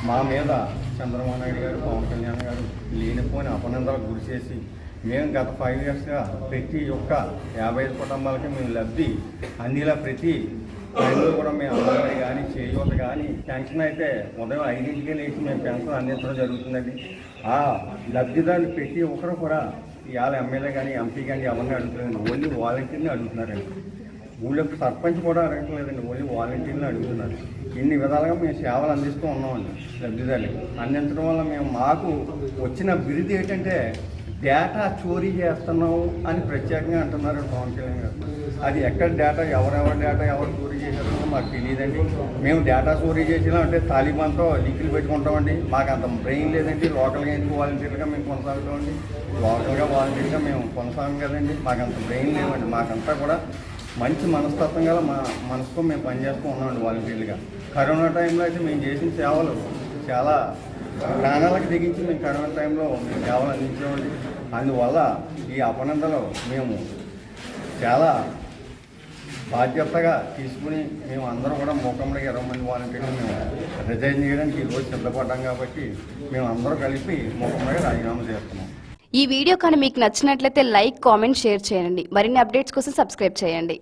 మా మీద చంద్రబాబు నాయుడు గారు, పవన్ కళ్యాణ్ గారు లేనిపోయిన అపనిందలకు గురి చేసి మేము గత 5 yearsగా ప్రతి ఒక్క 55 కుటుంబాలకి మేము లబ్ధి అందిలా ప్రతి టైంలో కూడా మేము అంగన్వాడీ కానీ చేయూత కానీ పెన్షన్ అయితే ఉదయం 5ంటికే లేచి మేము పెన్షన్ అందించడం జరుగుతుందండి. ఆ లబ్ధిదారులు ప్రతి ఒక్కరు కూడా ఇవాళ ఎమ్మెల్యే కానీ ఎంపీ కానీ ఎవరిని అడుగుతున్నారండి, ఓన్లీ వాలంటీర్ని అడుగుతున్నారండి. ఊళ్ళో సర్పంచ్ కూడా అడగట్లేదండి, ఓన్లీ వాలంటీర్ని అడుగుతున్నారు. ఇన్ని విధాలుగా మేము సేవలు అందిస్తూ ఉన్నామండి లబ్ధిదారులు. అందించడం వల్ల మాకు వచ్చిన బిరుదు ఏంటంటే డేటా చోరీ చేస్తున్నాము అని ప్రత్యేకంగా అంటున్నారు పవన్ కళ్యాణ్ గారు. అది ఎక్కడ డేటా ఎవరు చోరీ చేశారో మాకు తెలియదండి. మేము డేటా చోరీ చేసినా అంటే తాలిబాన్తో లింకులు పెట్టుకుంటామండి. మాకు అంత బ్రెయిన్ లేదండి. లోకల్గా ఎందుకు వాలంటీర్గా మేము కొనసాగుతామండి, లోకల్గా వాలంటీర్గా మేము కొనసాగం కదండి. మాకు అంత బ్రెయిన్ లేవండి. మాకంతా కూడా మంచి మనస్తత్వం గల మనసుతో మేము పనిచేస్తూ ఉన్నామండి వాలంటీర్లుగా. కరోనా టైంలో అయితే మేము చేసిన సేవలు చాలా ప్రాణాలకు తెగించి మేము కరోనా టైంలో మేము సేవలు అందించామండి. అందువల్ల ఈ అపనందలో మేము చాలా బాధ్యతగా తీసుకుని మేము అందరం కూడా మూకమ్మడికి 20 మంది వాలంటీర్లు మేము రిజైన్ చేయడానికి ఈరోజు సిద్ధపడ్డాం. కాబట్టి మేము అందరూ కలిపి మూకమ్మడిగా రాజీనామా చేస్తున్నాం. ఈ వీడియో కానీ మీకు నచ్చినట్లయితే లైక్, కామెంట్, షేర్ చేయండి. మరిన్ని అప్డేట్స్ కోసం సబ్స్క్రైబ్ చేయండి.